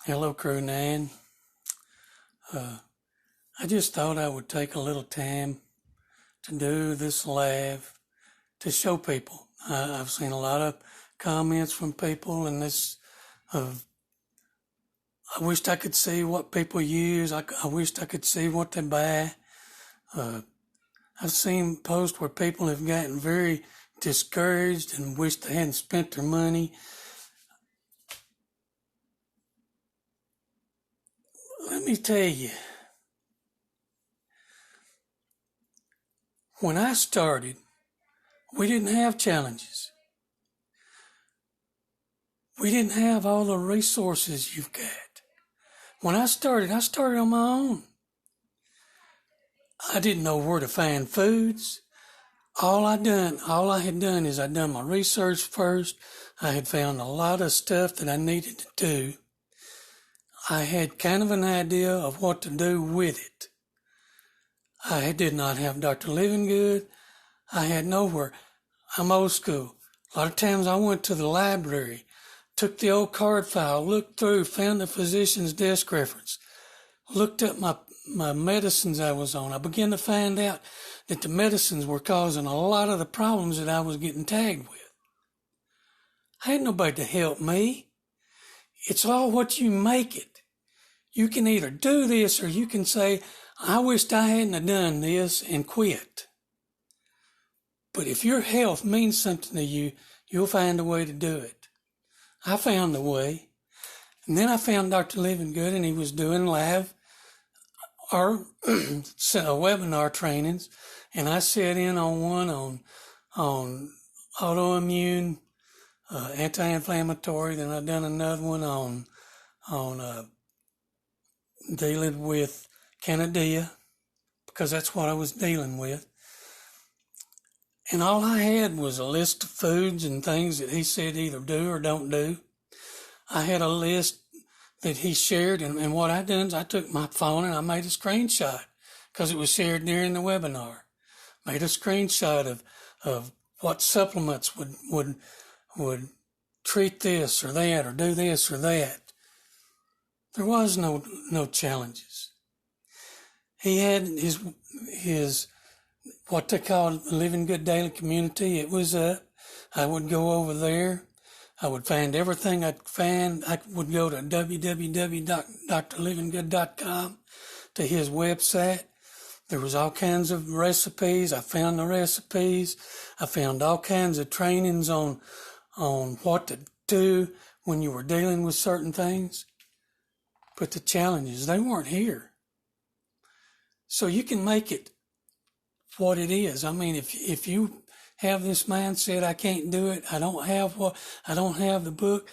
Hello, Crew Nan. I just thought I would take a little time to do this live to show people. I've seen a lot of comments from people, and this. I wished I could see what people use. I wished I could see what they buy. I've seen posts where people have gotten very discouraged and wish they hadn't spent their money. Let me tell you, when I started, we didn't have challenges. We didn't have all the resources you've got. When I started on my own. I didn't know where to find foods. All I had done is I'd done my research first. I had found a lot of stuff that I needed to do. I had kind of an idea of what to do with it. I did not have Dr. Livingood. I had nowhere. I'm old school. A lot of times I went to the library, took the old card file, looked through, found the physician's desk reference, looked up my medicines I was on. I began to find out that the medicines were causing a lot of the problems that I was getting tagged with. I had nobody to help me. It's all what you make it. You can either do this or you can say, I wished I hadn't have done this and quit. But if your health means something to you, you'll find a way to do it. I found a way. And then I found Dr. Livingood, and he was doing live or webinar trainings, and I sat in on one on autoimmune, anti-inflammatory. Then I've done another one on dealing with Candida, because that's what I was dealing with. And all I had was a list of foods and things that he said either do or don't do. I had a list that he shared, and what I done is I took my phone and I made a screenshot because it was shared during the webinar. Made a screenshot of what supplements would treat this or that or do this or that. There was no challenges. He had his what they call the Living Good Daily Community. It was up. I would go over there. I would find everything I'd find. I would go to www.drlivingood.com to his website. There was all kinds of recipes. I found the recipes. I found all kinds of trainings on what to do when you were dealing with certain things. But the challenges, they weren't here. So you can make it what it is. I mean, if you have this mindset, I can't do it, I don't have the book.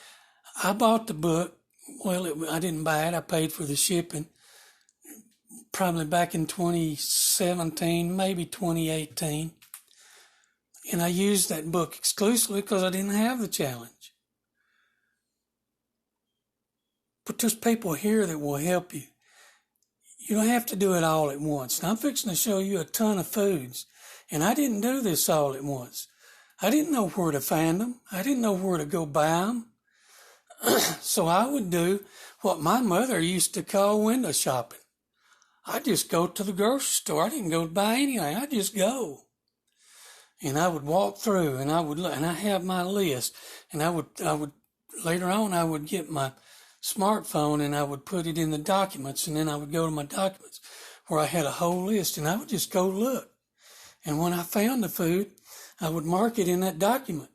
I bought the book. Well, I didn't buy it. I paid for the shipping. Probably back in 2017, maybe 2018. And I used that book exclusively because I didn't have the challenge. But there's people here that will help you. You don't have to do it all at once. And I'm fixing to show you a ton of foods. And I didn't do this all at once. I didn't know where to find them. I didn't know where to go buy them. So I would do what my mother used to call window shopping. I'd just go to the grocery store. I didn't go to buy anything. I'd just go. And I would walk through, and I would look, and I have my list. And I would later on, I would get my smartphone and I would put it in the documents, and then I would go to my documents where I had a whole list, and I would just go look. And when I found the food, I would mark it in that document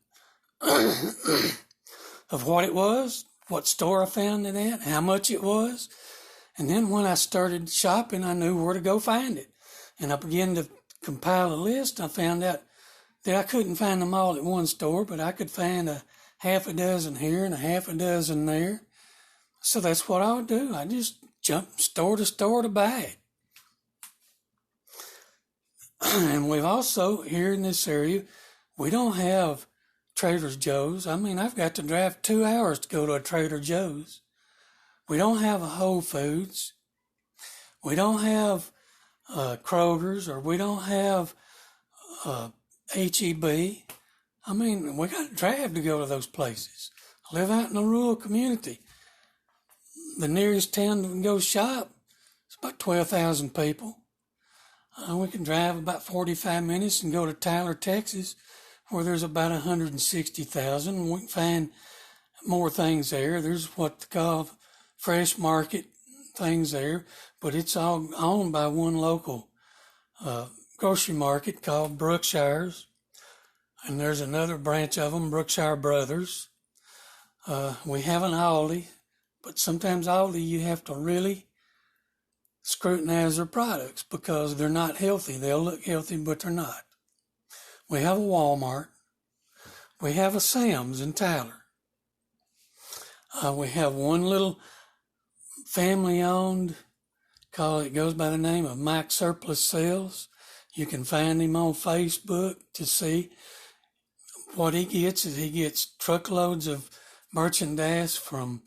of what it was, what store I found it at, how much it was. And then when I started shopping, I knew where to go find it. And I began to compile a list. I found out that I couldn't find them all at one store, but I could find a half a dozen here and a half a dozen there. So that's what I would do. I just jump store to store to buy it. And we've also, here in this area, we don't have Trader Joe's. I mean, I've got to drive 2 hours to go to a Trader Joe's. We don't have a Whole Foods. We don't have Kroger's, or we don't have H-E-B. I mean, we got to drive to go to those places. I live out in a rural community. the nearest town we can go shop is about 12,000 people. We can drive about 45 minutes and go to Tyler, Texas, where there's about 160,000. We can find more things there. There's what they call fresh market things there, but it's all owned by one local grocery market called Brookshire's, and there's another branch of them, Brookshire Brothers. We have an Aldi, but sometimes Aldi you have to really scrutinize their products because they're not healthy. They'll look healthy, but they're not. We have a Walmart. We have a Sam's in Tyler. We have one little family-owned, it goes by the name of Mike Surplus Sales. You can find him on Facebook to see what he gets. He gets truckloads of merchandise from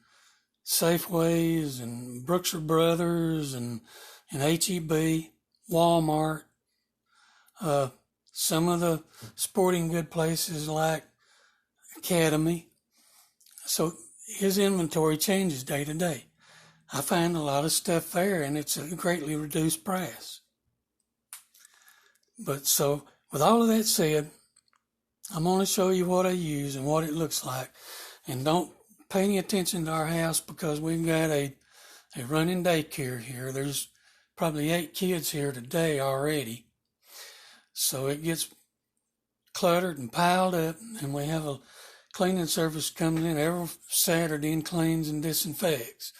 Safeways and Brookshire Brothers and H-E-B, Walmart, some of the sporting good places like Academy. So his inventory changes day to day. I find a lot of stuff there, and it's a greatly reduced price. But so, with all of that said, I'm going to show you what I use and what it looks like. And don't pay any attention to our house because we've got a running daycare here. There's probably 8 kids here today already. So it gets cluttered and piled up, and we have a cleaning service coming in every Saturday and cleans and disinfects.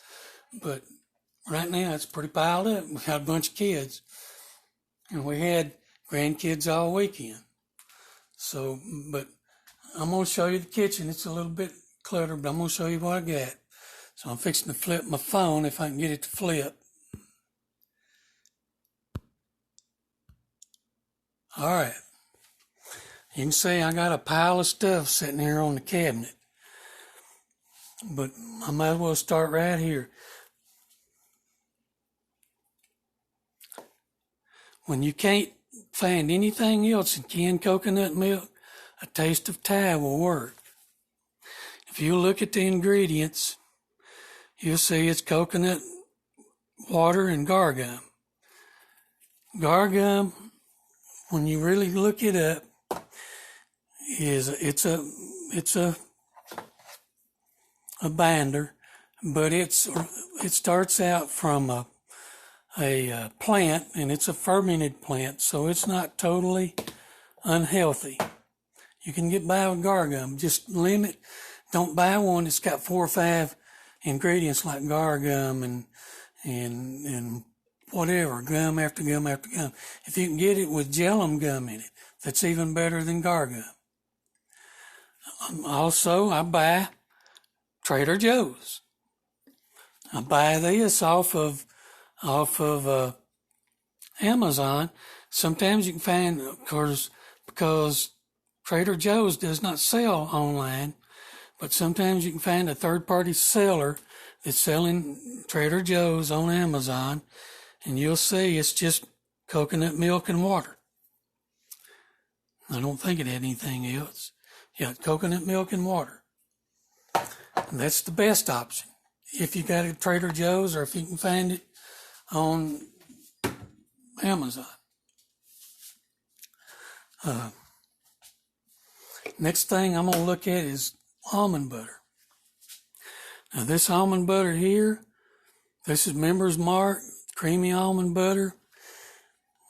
But right now it's pretty piled up. We got a bunch of kids, and we had grandkids all weekend. So, but I'm going to show you the kitchen. It's a little bit cluttered, but I'm going to show you what I got. So I'm fixing to flip my phone if I can get it to flip. All right. You can see I got a pile of stuff sitting here on the cabinet. But I might as well start right here. When you can't find anything else in canned coconut milk, a taste of Thai will work. If you look at the ingredients, you'll see it's coconut water and gar gum. Gar gum, when you really look it up, it's a binder, but it starts out from a plant, and it's a fermented plant, so it's not totally unhealthy. You can get by with gar gum. Just don't buy one that's got 4 or 5 ingredients like gar gum and whatever, gum after gum after gum. If you can get it with gelum gum in it, that's even better than gar gum. Also, I buy Trader Joe's. I buy this off of Amazon. Sometimes you can find, of course, because Trader Joe's does not sell online, but sometimes you can find a third-party seller that's selling Trader Joe's on Amazon, and you'll see it's just coconut milk and water. I don't think it had anything else. Yeah, coconut milk and water. And that's the best option. If you got a Trader Joe's or if you can find it on Amazon. Next thing I'm going to look at is almond butter. Now this almond butter here, this is Members Mark, creamy almond butter.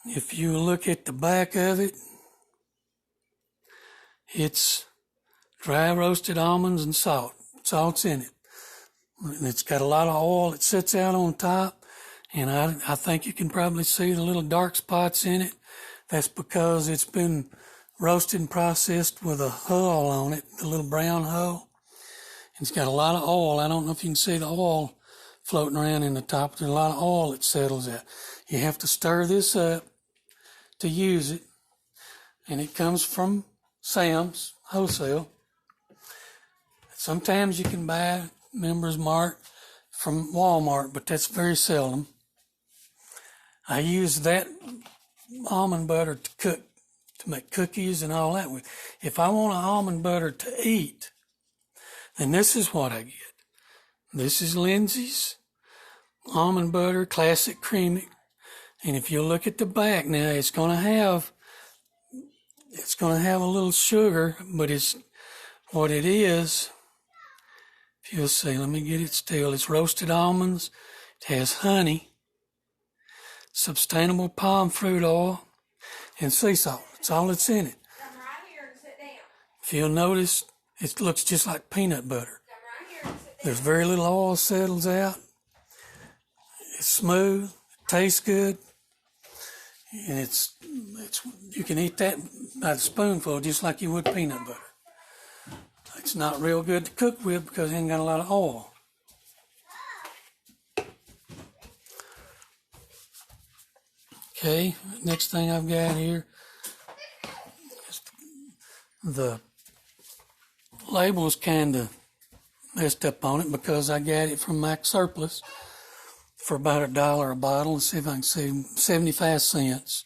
If you look at the back of it, it's dry roasted almonds and salt. Salt's in it. And it's got a lot of oil that sits out on top. And I think you can probably see the little dark spots in it. That's because it's been roasted and processed with a hull on it, the little brown hull. And it's got a lot of oil. I don't know if you can see the oil floating around in the top. There's a lot of oil that settles out. You have to stir this up to use it. And it comes from Sam's wholesale. Sometimes you can buy Members Mark from Walmart, but that's very seldom. I use that almond butter to make cookies and all that with. If I want an almond butter to eat, then this is what I get. This is Lindsay's almond butter, classic creamy. And if you look at the back now, it's going to have a little sugar, but it's what it is. If you'll see, let me get it still. It's roasted almonds. It has honey, sustainable palm fruit oil, and sea salt. That's all that's in it. Come right here and sit down. If you'll notice, it looks just like peanut butter. Come right here and sit down. There's very little oil settles out. It's smooth, tastes good, and it's you can eat that by the spoonful just like you would peanut butter. It's not real good to cook with because it ain't got a lot of oil. Okay, next thing I've got here is the label's kind of messed up on it because I got it from Max Surplus for about $1 a bottle. Let's see if I can see 75 cents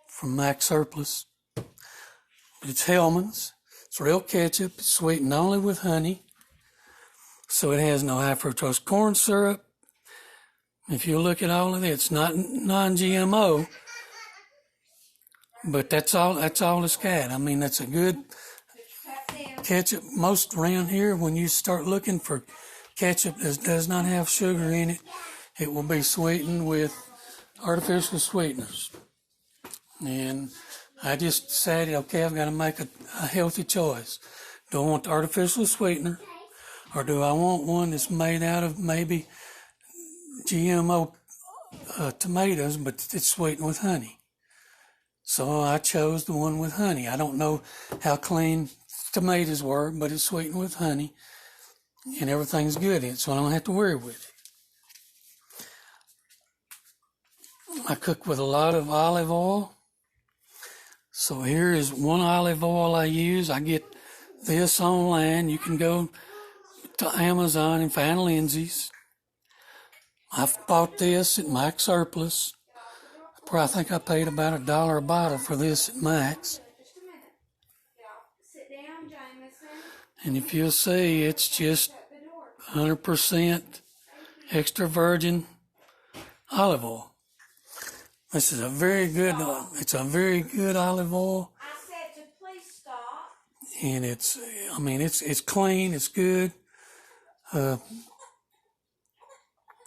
from Max Surplus. It's Hellmann's. It's real ketchup. It's sweetened only with honey, so it has no high fructose corn syrup. If you look at all of it, it's not non-GMO, but that's all it's got. I mean, that's a good ketchup. Most around here, when you start looking for ketchup that does not have sugar in it, it will be sweetened with artificial sweeteners. And I just decided, okay, I've got to make a healthy choice. Do I want the artificial sweetener, or do I want one that's made out of maybe GMO tomatoes, but it's sweetened with honey? So I chose the one with honey. I don't know how clean tomatoes were, but it's sweetened with honey, and everything's good in it, so I don't have to worry with it. I cook with a lot of olive oil. So here is one olive oil I use. I get this online. You can go to Amazon and find Lindsay's. I've bought this at Max Surplus. I think I paid about $1 a bottle for this at Max. Just a minute. Y'all, sit down, Jameson. And if you'll see, it's just 100% extra virgin olive oil. This is a very good, it's a very good olive oil. I said to please stop. And it's clean, it's good.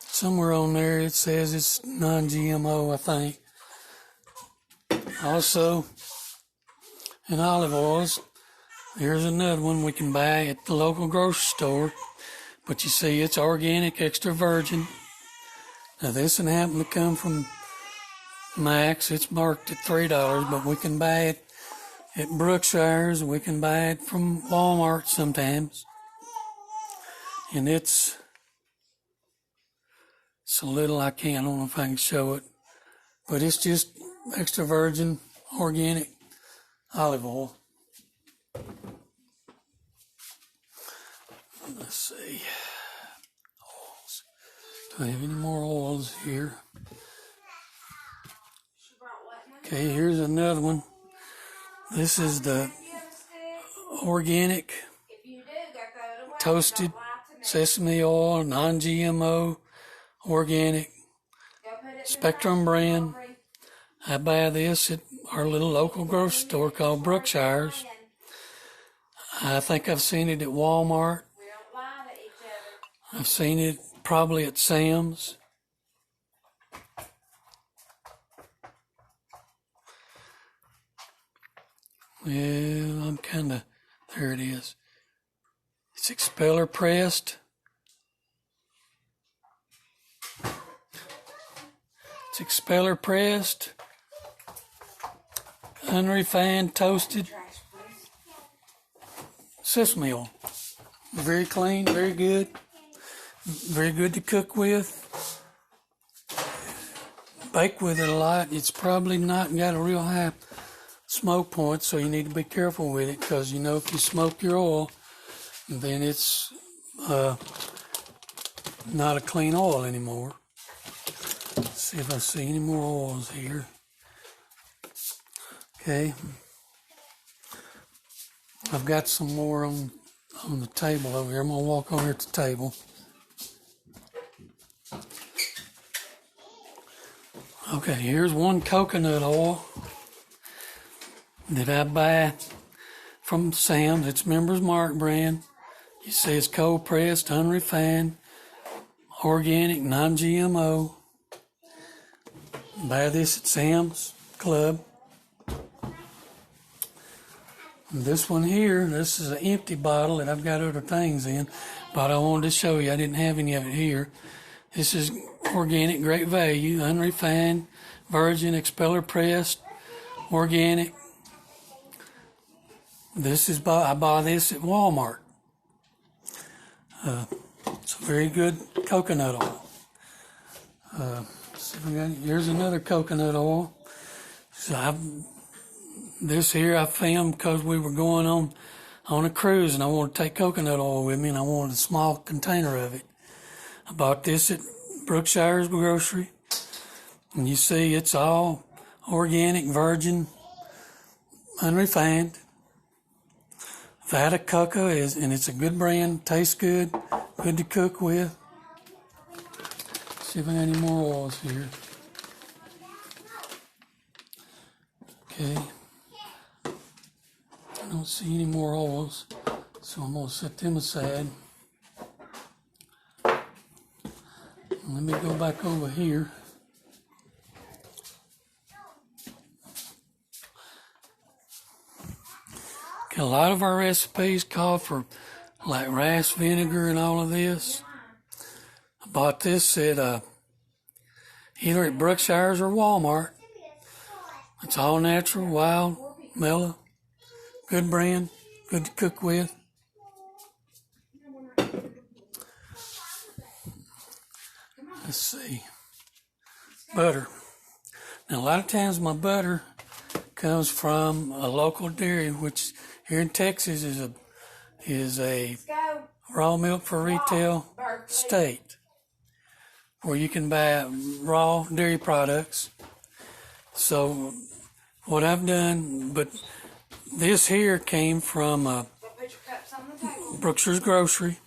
Somewhere on there it says it's non-GMO, I think. Also, in olive oils, here's another one we can buy at the local grocery store. But you see, it's organic, extra virgin. Now this one happened to come from Max. It's marked at $3, but we can buy it at Brookshire's. We can buy it from Walmart sometimes. And it's a little, I don't know if I can show it, but it's just extra virgin organic olive oil. Let's see. Oils. Do I have any more oils here? Okay, here's another one. This is the organic toasted sesame oil, non-GMO, organic Spectrum brand. I buy this at our little local grocery store called Brookshire's. I think I've seen it at Walmart. I've seen it probably at Sam's. Well, there it is. It's expeller pressed. It's expeller pressed, unrefined, toasted sesame oil. Very clean, very good to cook with. Bake with it a lot. It's probably not got a real high smoke point, so you need to be careful with it, because if you smoke your oil, then it's not a clean oil anymore. Let's see if I see any more oils here. Okay, I've got some more on the table over here. I'm gonna walk over here to the table. Okay, here's one coconut oil that I buy from Sam's. It's Members Mark brand. It says cold pressed, unrefined, organic, non-GMO. Buy this at Sam's Club. And this one here, this is an empty bottle that I've got other things in, but I wanted to show you. I didn't have any of it here. This is organic, great value, unrefined, virgin, expeller pressed, organic. This is I buy this at Walmart. It's a very good coconut oil. Here's another coconut oil. So this here I found because we were going on a cruise and I wanted to take coconut oil with me and I wanted a small container of it. I bought this at Brookshire's Grocery, and you see it's all organic, virgin, unrefined. Vita Coco and it's a good brand, tastes good, good to cook with. See if I got any more oils here. Okay, I don't see any more oils, so I'm gonna set them aside. Let me go back over here. Okay, a lot of our recipes call for like rice vinegar and all of this. I bought this at either at Brookshire's or Walmart. It's all natural, wild, mellow, good brand, good to cook with. Let's see. Butter. Now, a lot of times my butter comes from a local dairy, which here in Texas is a raw milk for retail state, where you can buy raw dairy products. So, what I've done, but this here came from Brookshire's Grocery.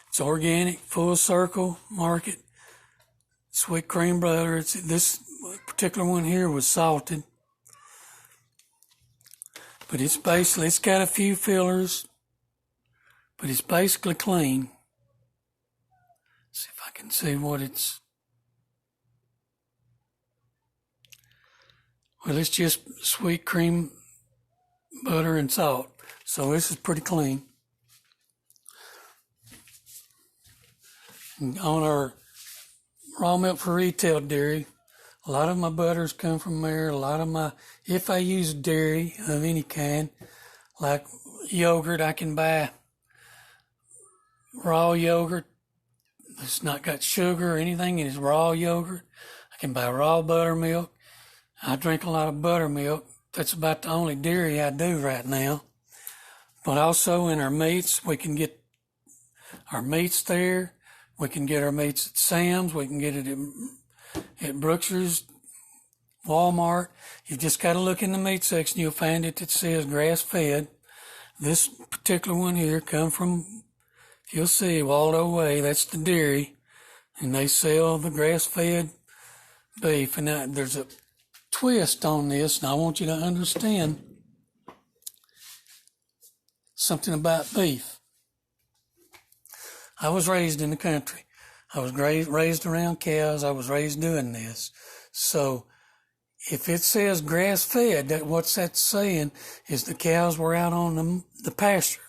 It's organic, Full Circle Market. Sweet cream butter. This particular one here was salted, but it's got a few fillers, but it's basically clean. Let's see if I can see what it's. Well, it's just sweet cream butter and salt, so this is pretty clean. And on our raw milk for retail dairy, a lot of my butters come from there. A lot of if I use dairy of any kind, like yogurt, I can buy raw yogurt. It's not got sugar or anything. It is raw yogurt. I can buy raw buttermilk. I drink a lot of buttermilk. That's about the only dairy I do right now. But also in our meats, we can get our meats there. We can get our meats at Sam's. We can get it at Brookshire's, Walmart. You've just got to look in the meat section. You'll find it that says grass-fed. This particular one here come from, you'll see, Waldo Way. That's the dairy. And they sell the grass-fed beef. And now there's a twist on this, and I want you to understand something about beef. I was raised in the country. I was raised around cows. I was raised doing this. So if it says grass-fed, what's that saying is the cows were out on the pasture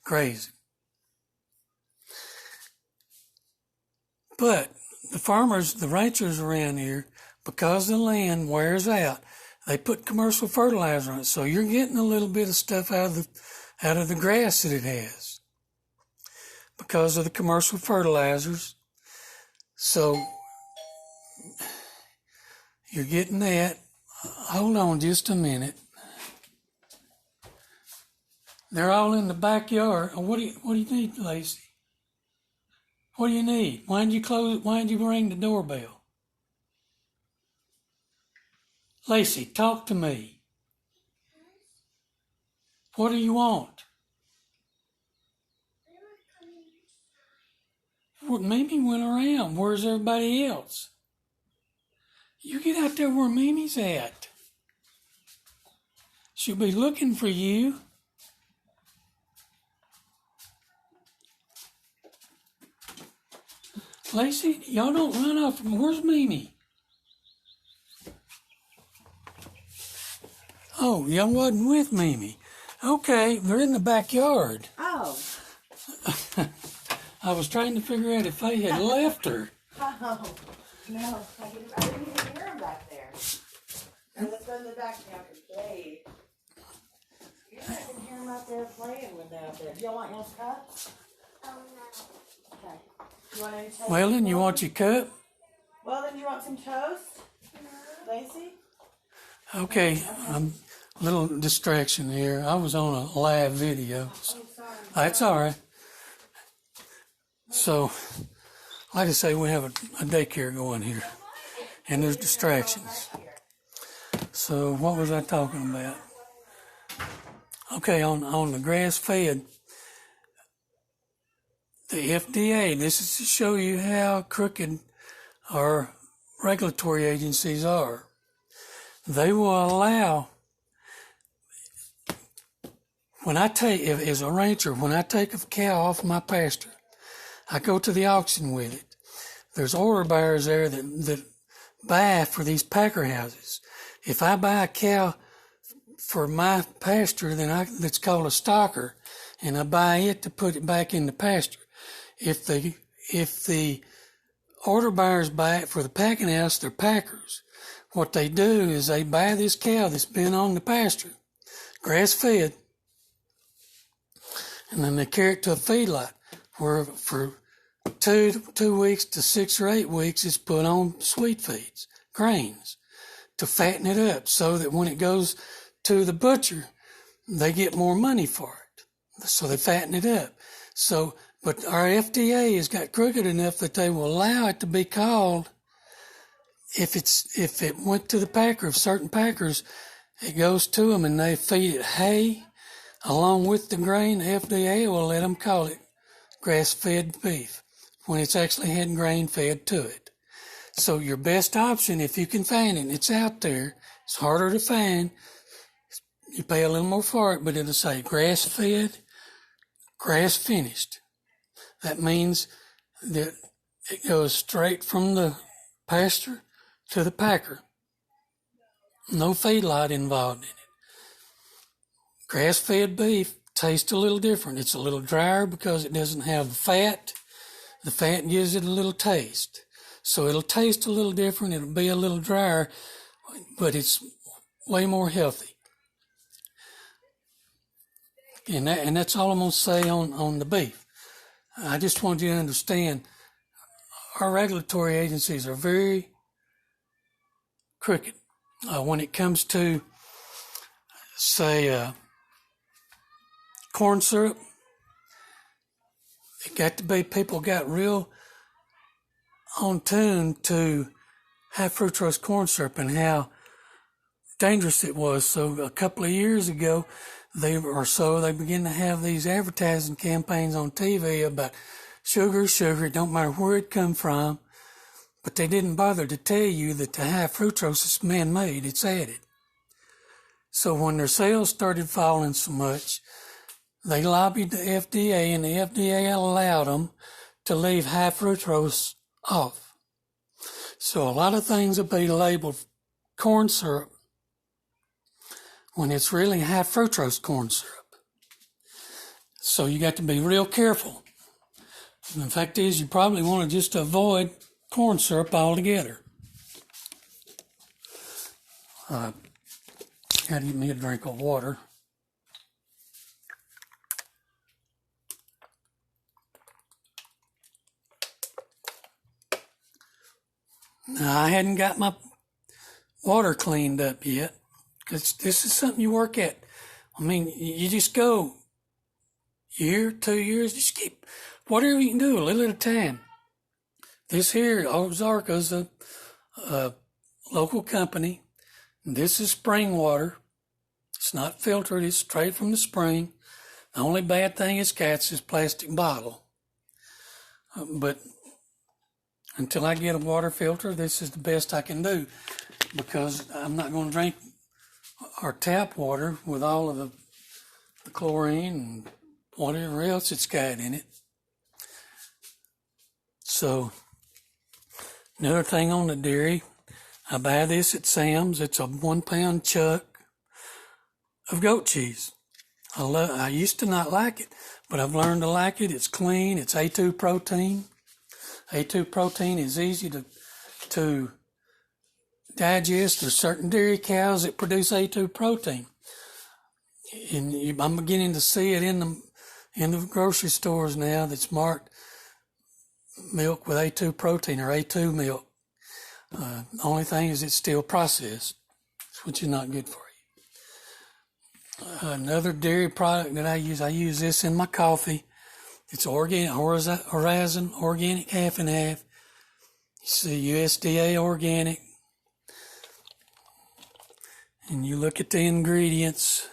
grazing. But the farmers, the ranchers around here, because the land wears out, they put commercial fertilizer on it. So you're getting a little bit of stuff out of the grass that it has, because of the commercial fertilizers. So you're getting that. Hold on just a minute. They're all in the backyard. What do you need, Lacey? What do you need? Why did you ring the doorbell? Lacey, talk to me. What do you want? Mimi went around. Where's everybody else? You get out there where Mimi's at. She'll be looking for you. Lacey, y'all don't run off. Where's Mimi? Oh, y'all wasn't with Mimi. Okay, they're in the backyard. Oh. I was trying to figure out if they had left her. Oh. No, I didn't even hear them back there. And let's go in the back now and play. Yeah, I can hear them out there playing with them out there. Do y'all want y'all's cups? Oh no. Okay. You want any toast? Well, then you want your cup? Well, then you want some toast? Lacey? Okay, a little distraction here. I was on a live video. So Oh, sorry. that's all right. So, like I say, we have a daycare going here, and there's distractions. So, what was I talking about? Okay, on the grass-fed, the FDA, this is to show you how crooked our regulatory agencies are. They will allow, as a rancher, when I take a cow off my pasture, I go to the auction with it. There's order buyers there that buy for these packer houses. If I buy a cow for my pasture, that's called a stocker, and I buy it to put it back in the pasture. If the order buyers buy it for the packing house, they're packers. What they do is they buy this cow that's been on the pasture, grass-fed, and then they carry it to a feedlot where for 2 weeks to 6 or 8 weeks it's put on sweet feeds, grains, to fatten it up so that when it goes to the butcher, they get more money for it. So they fatten it up. But our FDA has got crooked enough that they will allow it to be called, if it went to the packer, if certain packers, it goes to them and they feed it hay along with the grain, the FDA will let them call it grass-fed beef when it's actually had grain fed to it. So your best option, if you can find it, and it's out there, it's harder to find, you pay a little more for it, but it'll say grass-fed, grass-finished. That means that it goes straight from the pasture to the packer. No feedlot involved in it. Grass-fed beef tastes a little different. It's a little drier because it doesn't have the fat. The fat gives it a little taste. So it'll taste a little different. It'll be a little drier, but it's way more healthy. And that's all I'm going to say on the beef. I just want you to understand our regulatory agencies are very crooked. When it comes to, say, corn syrup, it got to be people got real on tune to high fructose corn syrup and how dangerous it was. So a couple of years ago, they began to have these advertising campaigns on TV about sugar, it don't matter where it come from, but they didn't bother to tell you that the high fructose is man-made, it's added. So when their sales started falling so much, they lobbied the FDA, and the FDA allowed them to leave high fructose off. So a lot of things will be labeled corn syrup when it's really high fructose corn syrup. So you got to be real careful. And the fact is, you probably want to just avoid corn syrup altogether. Got to get me a drink of water. Now, I hadn't got my water cleaned up yet, because this is something you work at. I mean, you just go year, 2 years, just keep whatever you can do, a little at a time. This here, Ozarka's a local company. This is spring water. It's not filtered. It's straight from the spring. The only bad thing it's got is this plastic bottle. But until I get a water filter, this is the best I can do, because I'm not going to drink our tap water with all of the chlorine and whatever else it's got in it. So, another thing on the dairy, I buy this at Sam's. It's a 1 pound chuck of goat cheese. I used to not like it, but I've learned to like it. It's clean. It's A2 protein. A2 protein is easy to digest. There's certain dairy cows that produce A2 protein, and I'm beginning to see it in the grocery stores now. That's marked milk with A2 protein or A2 milk. The only thing is it's still processed, which is not good for you. Another dairy product that I use this in my coffee. It's organic, Horizon organic, half and half. You see USDA organic. And you look at the ingredients.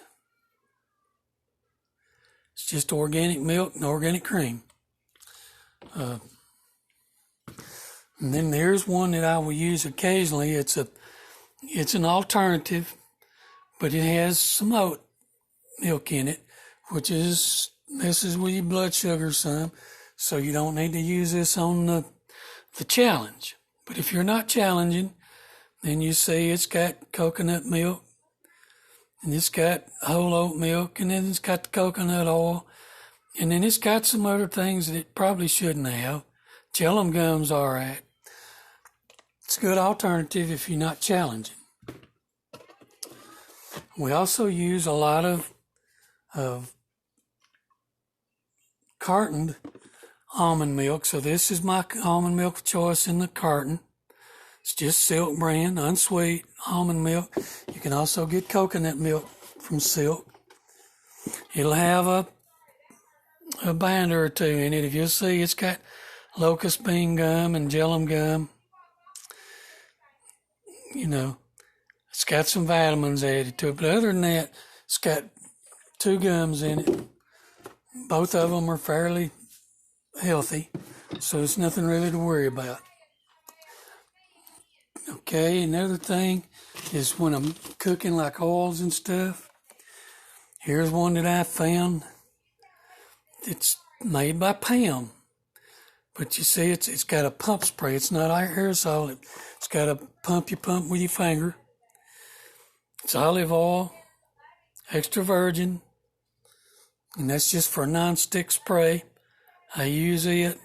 It's just organic milk and organic cream. And then there's one that I will use occasionally. It's an alternative, but it has some oat milk in it, which messes with your blood sugar some, so you don't need to use this on the challenge. But if you're not challenging, then you see it's got coconut milk, and it's got whole oat milk, and then it's got the coconut oil, and then it's got some other things that it probably shouldn't have. Chillum gum's all right. It's a good alternative if you're not challenging. We also use a lot of cartoned almond milk. So this is my almond milk of choice in the carton. It's just Silk brand, unsweet almond milk. You can also get coconut milk from Silk. It'll have a binder or two in it. If you'll see, it's got locust bean gum and Jellum gum. You know, it's got some vitamins added to it. But other than that, it's got 2 gums in it. Both of them are fairly healthy, so it's nothing really to worry about. Okay, another thing is when I'm cooking like oils and stuff, here's one that I found. It's made by Pam, but you see it's got a pump spray. It's not aerosol. It's got a pump you pump with your finger. It's olive oil, extra virgin, and that's just for a non-stick spray. I use it.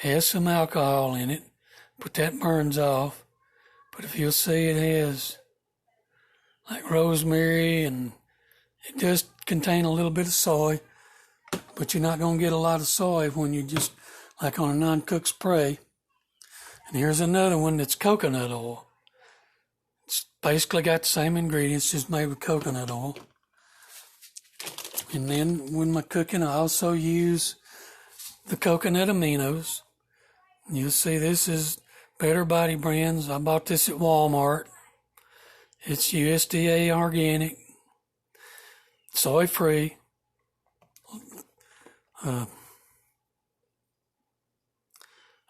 It has some alcohol in it, but that burns off. But if you'll see, it has like rosemary, and it does contain a little bit of soy, but you're not going to get a lot of soy when you just like on a non-cooked spray. And here's another one that's coconut oil. It's basically got the same ingredients, just made with coconut oil. And then when I'm cooking, I also use the coconut aminos. You'll see this is Better Body Brands. I bought this at Walmart. It's USDA organic, soy-free.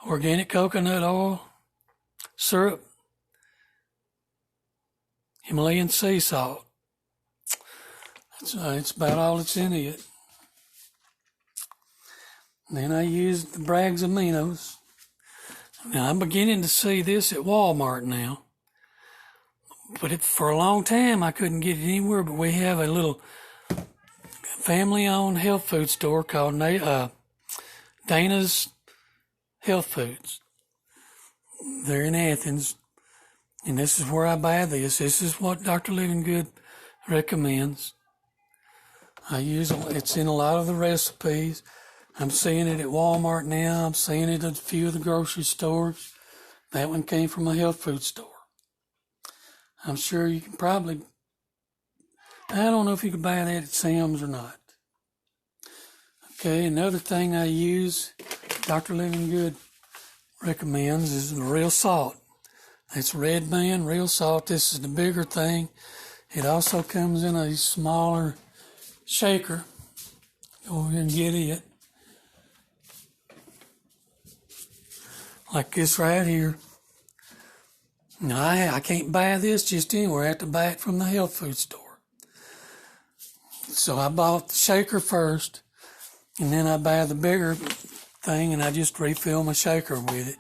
Organic coconut oil, syrup, Himalayan sea salt. It's about all that's in it. Then I use the Bragg's aminos. Now I'm beginning to see this at Walmart now. But for a long time I couldn't get it anywhere, but we have a little family-owned health food store called Dana's Health Foods. They're in Athens, and this is where I buy this. This is what Dr. Living Good recommends. It's in a lot of the recipes. I'm seeing it at Walmart now. I'm seeing it at a few of the grocery stores. That one came from a health food store. I'm sure you can probably, I don't know if you can buy that at Sam's or not. Okay, another thing I use, Dr. Living Good recommends, is the real salt. That's Red Man Real Salt. This is the bigger thing. It also comes in a smaller shaker. Go over here and get it. Like this right here. Now, I can't buy this just anywhere. I have to buy it from the health food store. So I bought the shaker first, and then I buy the bigger thing, and I just refill my shaker with it.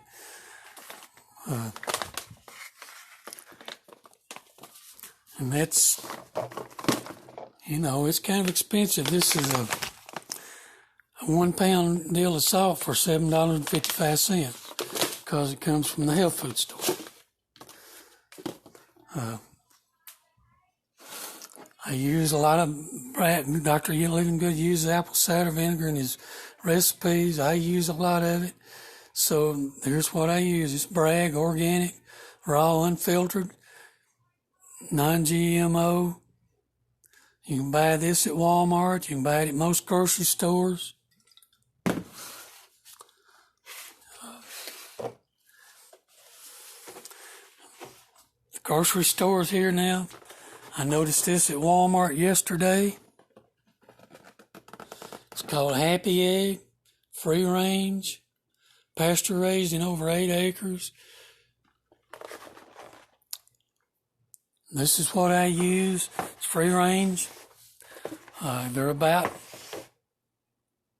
And that's, it's kind of expensive. This is a 1 pound deal of salt for $7.55 because it comes from the health food store. I use a lot of, Dr. Livingood uses apple cider vinegar in his recipes. I use a lot of it. So here's what I use. It's Bragg organic, raw, unfiltered, non-GMO. You can buy this at Walmart. You can buy it at most grocery stores. The grocery stores here now. I noticed this at Walmart yesterday. It's called Happy Egg, free range, pasture raised in over 8 acres. This is what I use. It's free range. They're about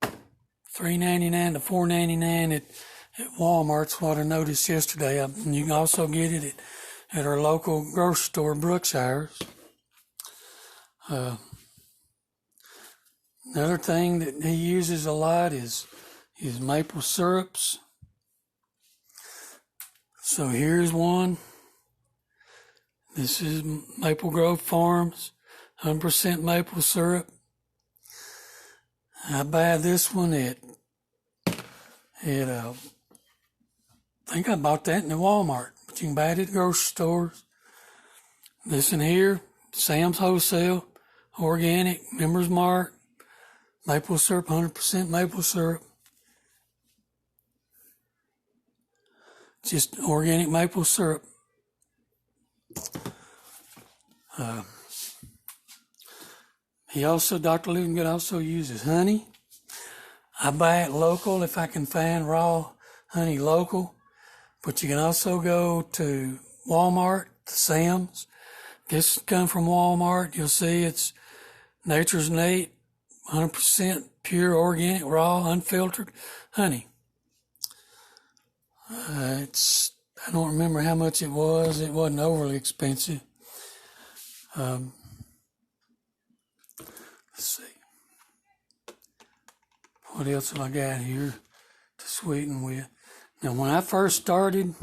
$3.99 to $4.99 at Walmart's what I noticed yesterday. You can also get it at our local grocery store, Brookshire's. Another thing that he uses a lot is maple syrups. So here's one. This is Maple Grove Farms, 100% maple syrup. I buy this one at I think I bought that in the Walmart, but you can buy it at grocery stores. This in here, Sam's Wholesale, organic, Members Mark, maple syrup, 100% maple syrup. Just organic maple syrup. Dr. Livingood also uses honey. I buy it local if I can find raw honey local, but you can also go to Walmart, to Sam's. This comes from Walmart. You'll see it's Nature's Nate, 100% pure organic, raw, unfiltered honey. I don't remember how much it was. It wasn't overly expensive. Let's see. What else have I got here to sweeten with? Now, when I first started,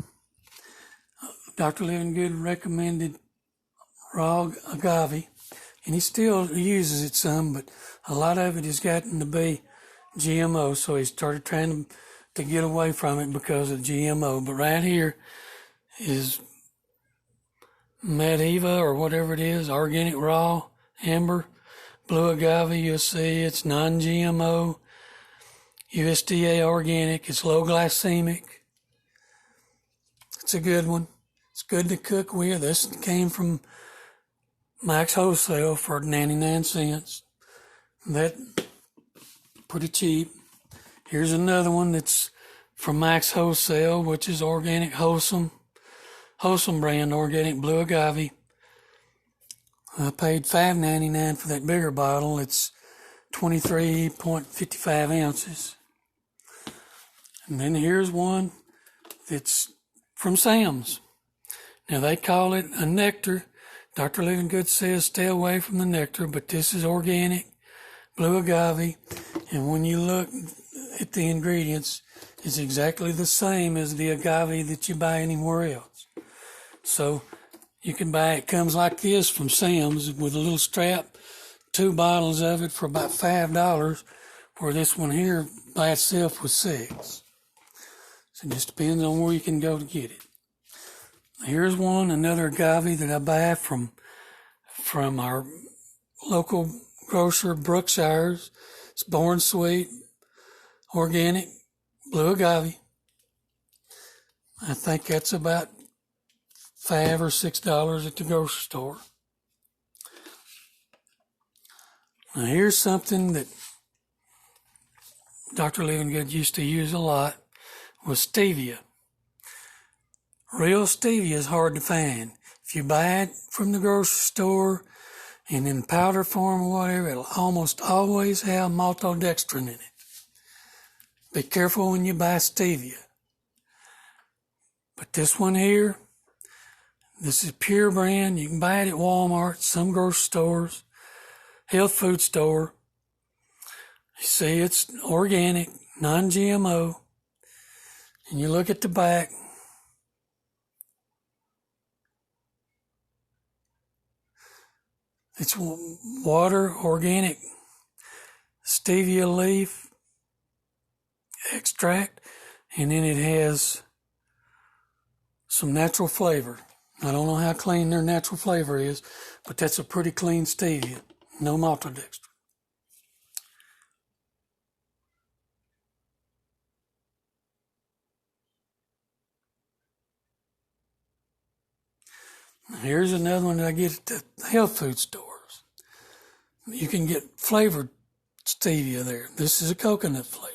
Dr. Livingood recommended raw agave, and he still uses it some, but a lot of it has gotten to be GMO, so he started trying to get away from it because of GMO. But right here is Mediva, or whatever it is, organic raw amber blue agave. You'll see it's non-GMO, USDA organic. It's low glycemic. It's a good one. It's good to cook with. This came from Max Wholesale for 99 cents. That pretty cheap. Here's another one that's from Max Wholesale, which is organic Wholesome brand, organic blue agave. I paid $5.99 for that bigger bottle. It's 23.55 ounces. And then here's one that's from Sam's. Now they call it a nectar. Dr. Livingood says stay away from the nectar, but this is organic blue agave. And when you look at the ingredients, it's exactly the same as the agave that you buy anywhere else. So you can buy it, comes like this from Sam's with a little strap, 2 bottles of it for about $5, where this one here by itself was $6. So it just depends on where you can go to get it. Here's one, another agave that I buy from our local grocer, Brookshire's. It's Born Sweet, organic, blue agave. I think that's about $5 or $6 at the grocery store. Now here's something that Dr. Livingood used to use a lot, was stevia. Real stevia is hard to find. If you buy it from the grocery store and in powder form or whatever, it'll almost always have maltodextrin in it. Be careful when you buy stevia. But this one here, this is Pure brand. You can buy it at Walmart, some grocery stores, health food store. You see it's organic, non-GMO. And you look at the back. It's water, organic, stevia leaf extract, and then it has some natural flavor. I don't know how clean their natural flavor is, but that's a pretty clean stevia. No maltodextrin. Here's another one that I get at the health food stores. You can get flavored stevia there. This is a coconut flavor.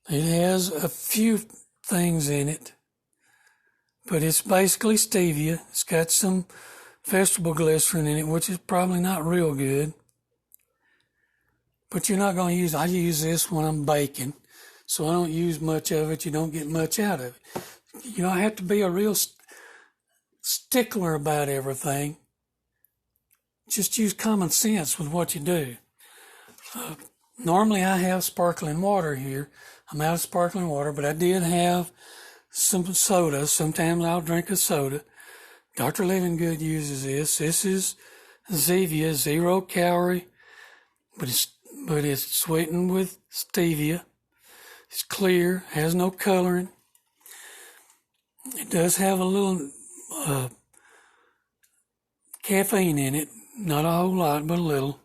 It has a few things in it, but it's basically stevia. It's got some vegetable glycerin in it, which is probably not real good. But you're not going to use, I use this when I'm baking, so I don't use much of it. You don't get much out of it. You don't have to be a real stickler about everything. Just use common sense with what you do. Normally I have sparkling water here. I'm out of sparkling water, but I did have some soda. Sometimes I'll drink a soda. Dr. Livingood uses this. This is Zevia, 0 calorie, but it's sweetened with stevia. It's clear, has no coloring. It does have a little caffeine in it, not a whole lot, but a little.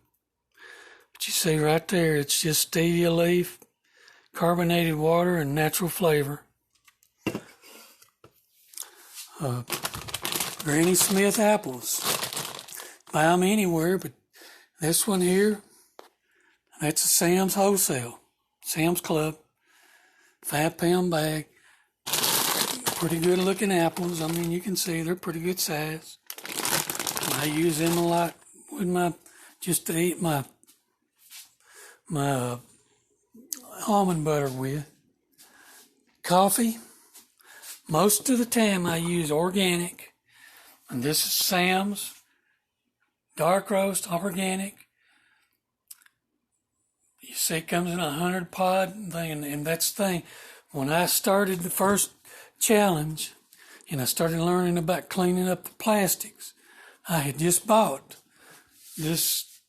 But you see right there, it's just stevia leaf, carbonated water, and natural flavor. Granny Smith apples. Buy them anywhere, but this one here, that's a Sam's Wholesale, Sam's Club, 5-pound bag. Pretty good looking apples. I mean, you can see they're pretty good size. I use them a lot with just to eat my almond butter with. Coffee, most of the time I use organic, and this is Sam's dark roast organic. You see it comes in a 100 pod thing, and that's the thing. When I started the first challenge and I started learning about cleaning up the plastics, I had just bought this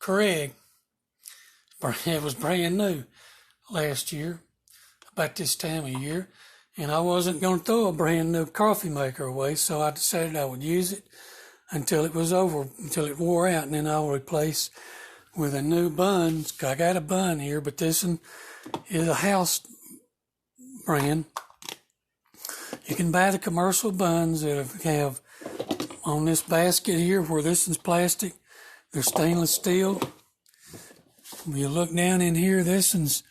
Keurig. It was brand new last year, about this time of year, and I wasn't going to throw a brand new coffee maker away, so I decided I would use it until it was over, until it wore out, and then I'll replace with a new bun. I got a bun here, but this one is a house brand. You can buy the commercial buns that have on this basket here, where this is plastic. They're stainless steel. When you look down in here, this one's,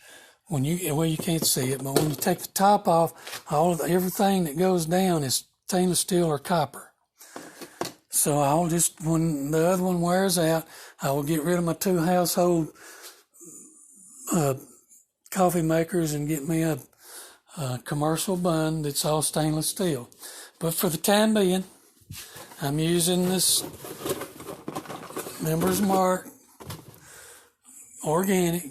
you can't see it, but when you take the top off, everything that goes down is stainless steel or copper. So when the other one wears out, I will get rid of my 2 household coffee makers and get me a commercial bun that's all stainless steel. But for the time being, I'm using this Members Mark organic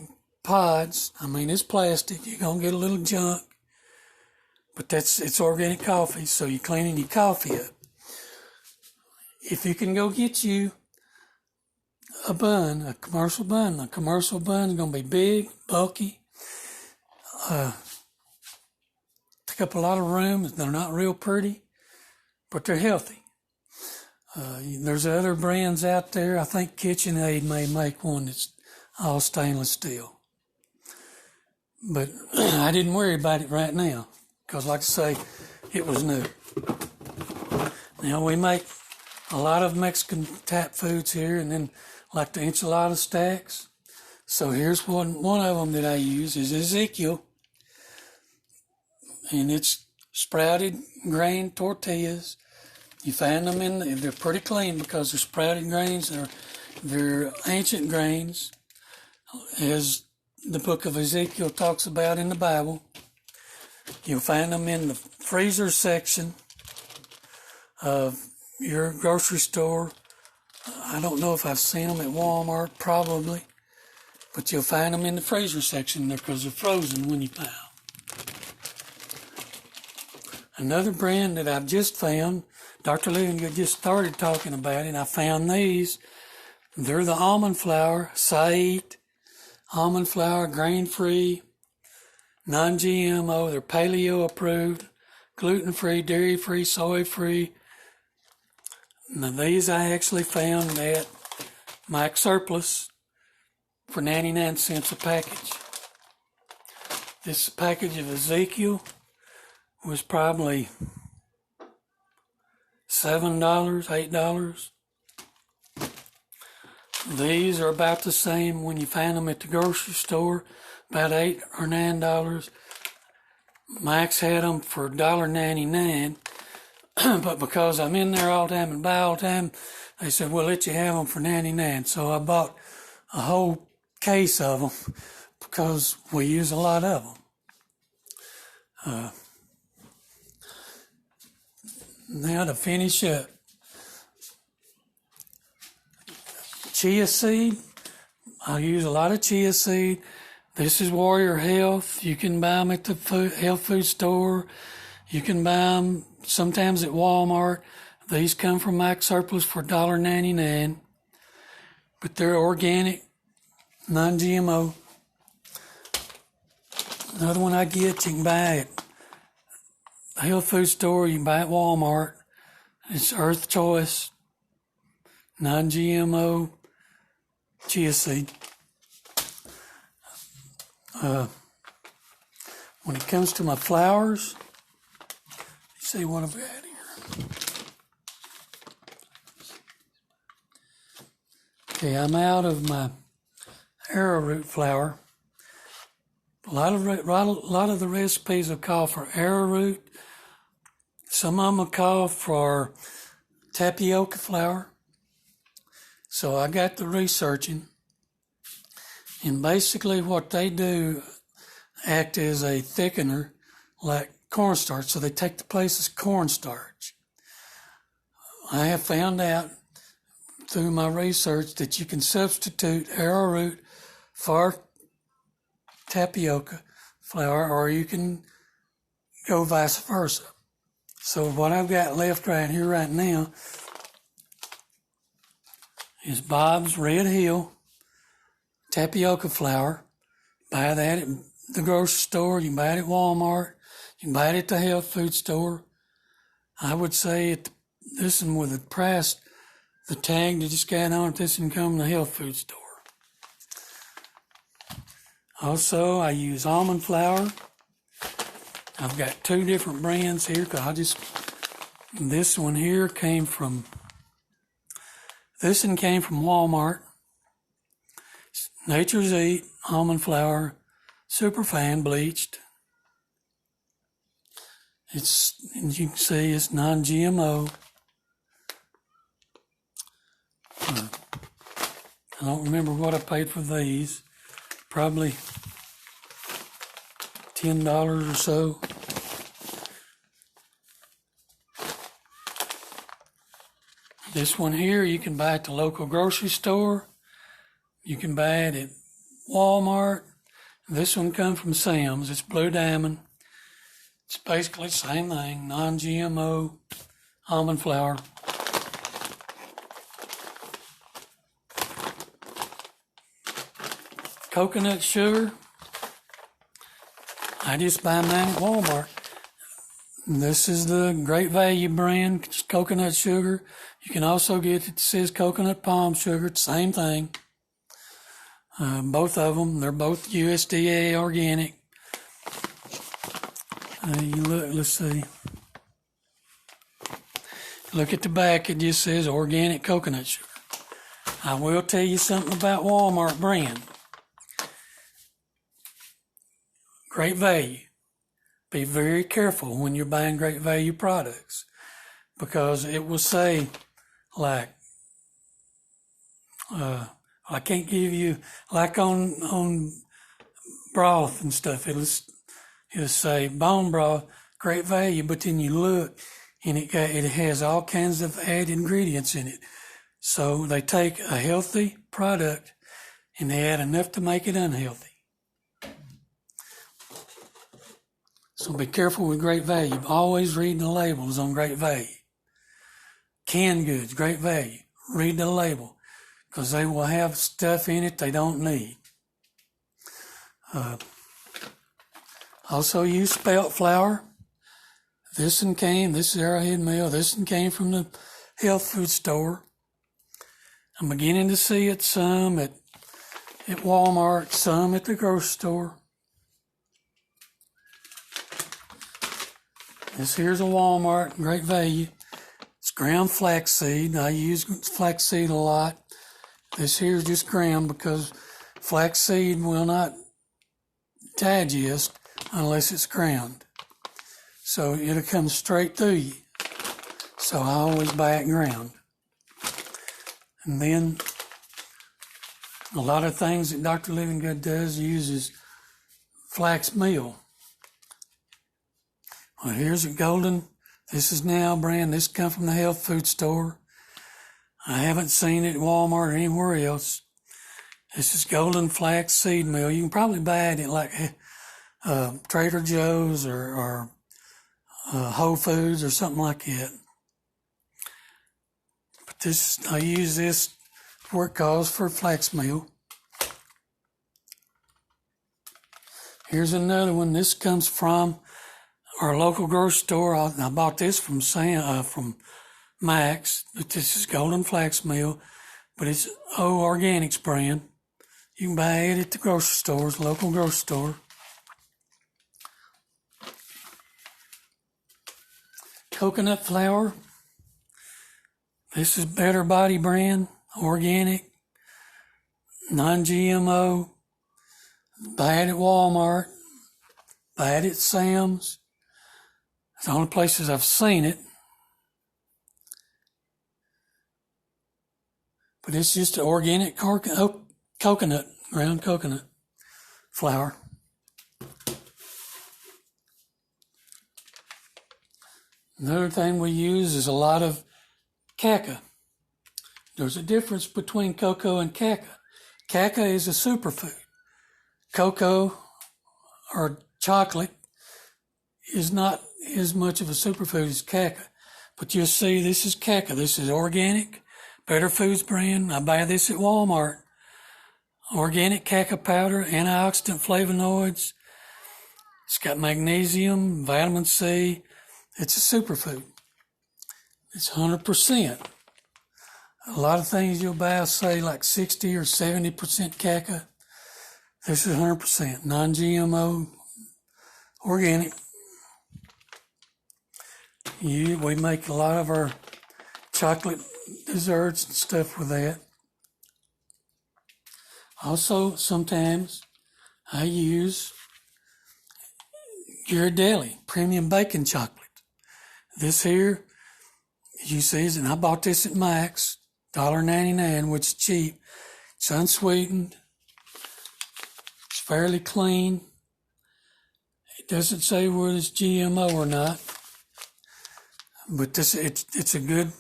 pods. I mean, it's plastic. You're going to get a little junk, but it's organic coffee, so you're cleaning your coffee up. If you can go get you a bun, a commercial bun is going to be big, bulky, take up a lot of room. They're not real pretty, but they're healthy. There's other brands out there. I think KitchenAid may make one that's all stainless steel. But I didn't worry about it right now, because like I say, it was new. Now we make a lot of Mexican type foods here, and then like the enchilada stacks. So here's one of them that I use is Ezekiel, and it's sprouted grain tortillas. You find them they're pretty clean because they're sprouted grains. They're ancient grains, as the book of Ezekiel talks about in the Bible. You'll find them in the freezer section of your grocery store. I don't know if I've seen them at Walmart, probably, but you'll find them in the freezer section there because they're frozen when you buy them. Another brand that I've just found, Dr. Livingood just started talking about it. I found these. They're the almond flour, Said almond flour, grain-free, non-GMO. They're paleo approved, gluten-free, dairy-free, soy-free. Now these I actually found at Mike Surplus for 99 cents a package. This package of Ezekiel was probably $7, $8. These are about the same when you find them at the grocery store, about $8 or $9. Mike's had them for $1.99, but because I'm in there all the time and buy all the time, they said, we'll let you have them for 99. So I bought a whole case of them because we use a lot of them. Now to finish up, chia seed. I use a lot of chia seed. This is Warrior Health. You can buy them at the health food store. You can buy them sometimes at Walmart. These come from Mike Surplus for $1.99, but they're organic, non-GMO. Another one I get, you can buy at the health food store. You can buy at Walmart. It's Earth Choice, non-GMO chia seed. When it comes to my flours, let's see what I've got here. Okay, I'm out of my arrowroot flour. A lot of the recipes will call for arrowroot. Some of them will call for tapioca flour. So I got to researching, and basically what they do act as a thickener like cornstarch, so they take the place of cornstarch. I have found out through my research that you can substitute arrowroot for tapioca flour, or you can go vice versa. So what I've got left right here right now is Bob's Red Hill tapioca flour. Buy that at the grocery store. You can buy it at Walmart. You can buy it at the health food store. I would say this one with the price, the tag that just got on it, this one come in the health food store. Also, I use almond flour. I've got two different brands here because this one here came from Walmart. Nature's Eat almond flour, superfan bleached. As you can see, it's non-GMO. I don't remember what I paid for these. Probably $10 or so. This one here you can buy at the local grocery store. You can buy it at Walmart. This one comes from Sam's. It's Blue Diamond. It's basically the same thing, non-GMO almond flour. Coconut sugar. I just buy mine at Walmart. This is the Great Value brand, coconut sugar. You can also get it that says coconut palm sugar, it's the same thing. Both of them, they're both USDA organic. Let's see. Look at the back, it just says organic coconut sugar. I will tell you something about Walmart brand. Great value. Be very careful when you're buying great value products because it will say like, I can't give you, like on broth and stuff, it'll say bone broth, great value, but then you look and it has all kinds of added ingredients in it. So they take a healthy product and they add enough to make it unhealthy. So be careful with great value. Always read the labels on great value. Canned goods, great value. Read the label because they will have stuff in it they don't need. Also use spelt flour. This is Arrowhead Mill. This one came from the health food store. I'm beginning to see it some at Walmart, some at the grocery store. This here's a Walmart, great value. It's ground flaxseed. I use flaxseed a lot. This here's just ground because flaxseed will not digest unless it's ground. So it'll come straight through you. So I always buy it ground. And then a lot of things that Dr. Living Good does uses flax meal. Well, here's a golden, this is now brand, this come from the health food store. I haven't seen it at Walmart or anywhere else. This is golden flax seed meal. You can probably buy it at like Trader Joe's or Whole Foods or something like that. But I use this for it calls for flax meal. Here's another one. This comes from our local grocery store. I bought this from Max, but this is golden flax meal, but it's O Organics brand. You can buy it at the grocery stores, local grocery store. Coconut flour. This is Better Body brand, organic, non-GMO. Buy it at Walmart. Buy it at Sam's. It's the only places I've seen it. But it's just an organic coconut, ground coconut flour. Another thing we use is a lot of caca. There's a difference between cocoa and caca. Caca is a superfood. Cocoa or chocolate is not as much of a superfood as caca. But you'll see this is caca. This is organic, Better Foods brand. I buy this at Walmart. Organic caca powder, antioxidant flavonoids. It's got magnesium, vitamin C. It's a superfood. It's 100%. A lot of things you'll buy say like 60 or 70% caca. This is 100%, non-GMO, organic. We make a lot of our chocolate desserts and stuff with that. Also, sometimes I use Ghirardelli premium bacon chocolate. This here, you see, and I bought this at Max, $1.99, which is cheap. It's unsweetened. It's fairly clean. It doesn't say whether it's GMO or not. But it's a good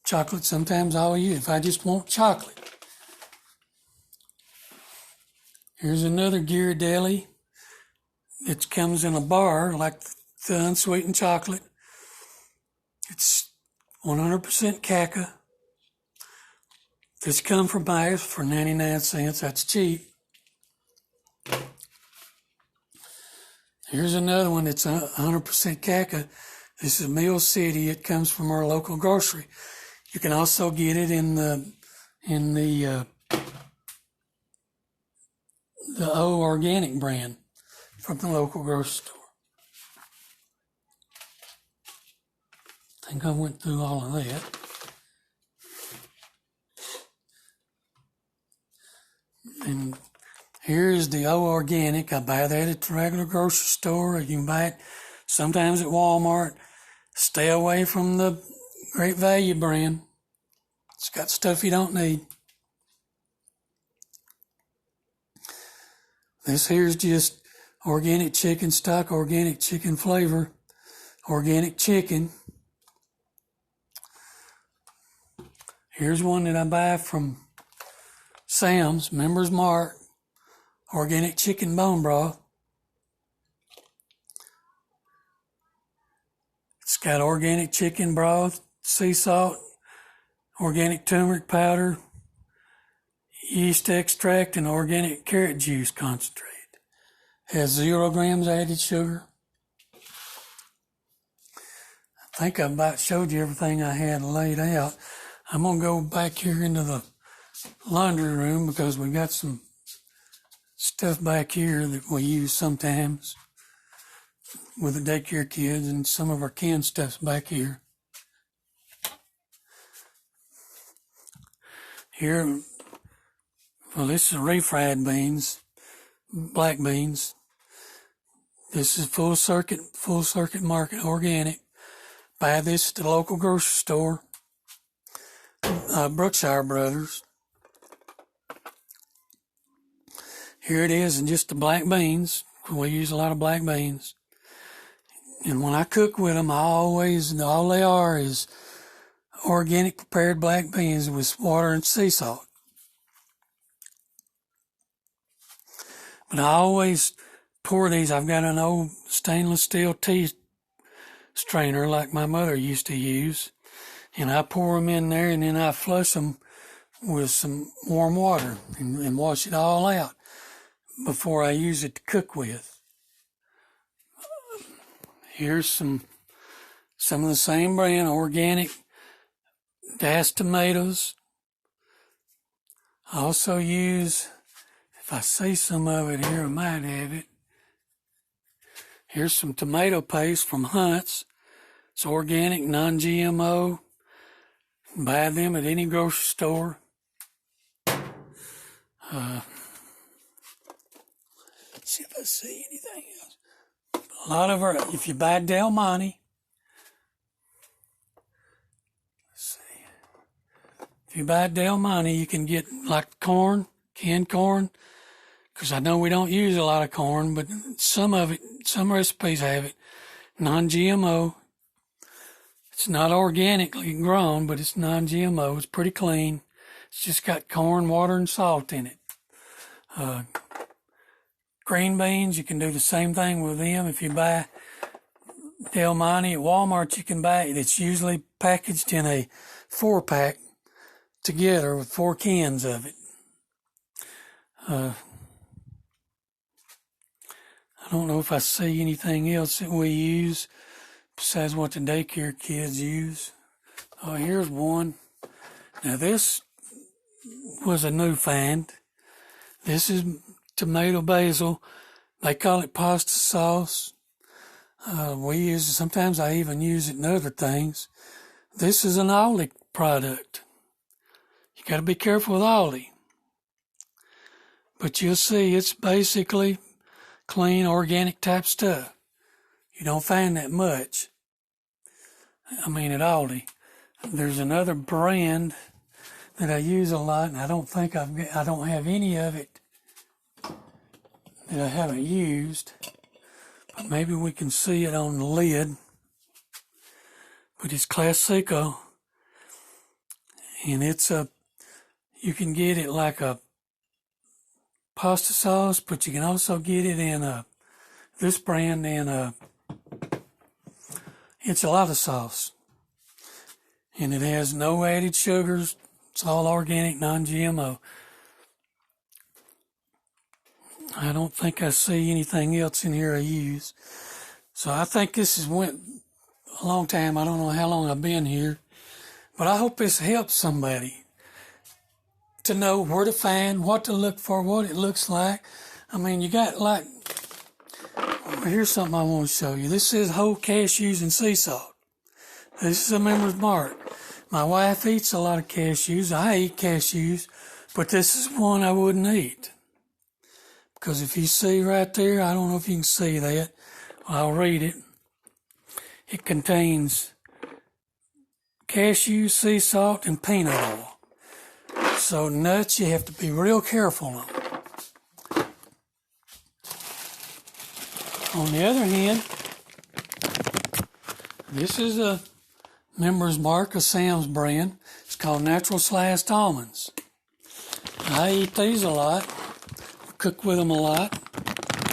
chocolate. Sometimes I'll use if I just want chocolate. Here's another Ghirardelli. It comes in a bar like the unsweetened chocolate. It's 100% caca. This comes from Max for 99 cents. That's cheap. Here's another one that's 100% caca. This is Mill City. It comes from our local grocery. You can also get it in the O Organic brand from the local grocery store. think I went through all of that. And here is the O Organic. I buy that at the regular grocery store. You can buy it sometimes at Walmart. Stay away from the Great Value brand. It's got stuff you don't need. This here's just organic chicken stock, organic chicken flavor, organic chicken. Here's one that I buy from Sam's, Members Mark, organic chicken bone broth. It's got organic chicken broth, sea salt, organic turmeric powder, yeast extract, and organic carrot juice concentrate. Has 0 grams added sugar. I think I about showed you everything I had laid out. I'm going to go back here into the laundry room because we got some stuff back here that we use sometimes with the daycare kids, and some of our canned stuff's back here. Here, well, this is refried beans, black beans. This is full circuit market organic. Buy this at the local grocery store, Brookshire Brothers. Here it is in just the black beans. We use a lot of black beans. And when I cook with them, all they are is organic prepared black beans with water and sea salt. But I always pour these. I've got an old stainless steel tea strainer like my mother used to use. And I pour them in there, and then I flush them with some warm water and wash it all out before I use it to cook with. Here's some of the same brand, organic diced tomatoes. I also use, if I see some of it here, I might have it. Here's some tomato paste from Hunt's. It's organic, non-GMO. Buy them at any grocery store. See if I see anything else. A lot of our, if you buy Del Monte, let's see. If you buy Del Monte, you can get like corn, canned corn, because I know we don't use a lot of corn, but some of it, some recipes have it, non-GMO. It's not organically grown, but it's non-GMO. It's pretty clean. It's just got corn, water, and salt in it. Green beans, you can do the same thing with them. If you buy Del Monte at Walmart, you can buy it. It's usually packaged in a 4-pack together with 4 cans of it. I don't know if I see anything else that we use besides what the daycare kids use. Oh, here's one. Now this was a new find. This is tomato basil. They call it pasta sauce. We use it, sometimes I even use it in other things. This is an Aldi product. You got to be careful with Aldi. But you'll see it's basically clean, organic type stuff. You don't find that much. I mean, at Aldi. There's another brand that I use a lot, and I don't have any of it that I haven't used. But maybe we can see it on the lid. But it's Classico. And you can get it like a pasta sauce, but you can also get it in this brand in enchilada sauce. And it has no added sugars. It's all organic, non-GMO. I don't think I see anything else in here I use. So I think this has went a long time. I don't know how long I've been here. But I hope this helps somebody to know where to find, what to look for, what it looks like. I mean, you got like, here's something I want to show you. This says whole cashews and sea salt. This is a Member's Mark. My wife eats a lot of cashews. I eat cashews, but this is one I wouldn't eat. Because if you see right there, I don't know if you can see that. I'll read it. It contains cashew, sea salt, and peanut oil. So nuts, you have to be real careful on. On the other hand, this is a Member's Mark of Sam's brand. It's called Natural Sliced Almonds. I eat these a lot. Cook with them a lot.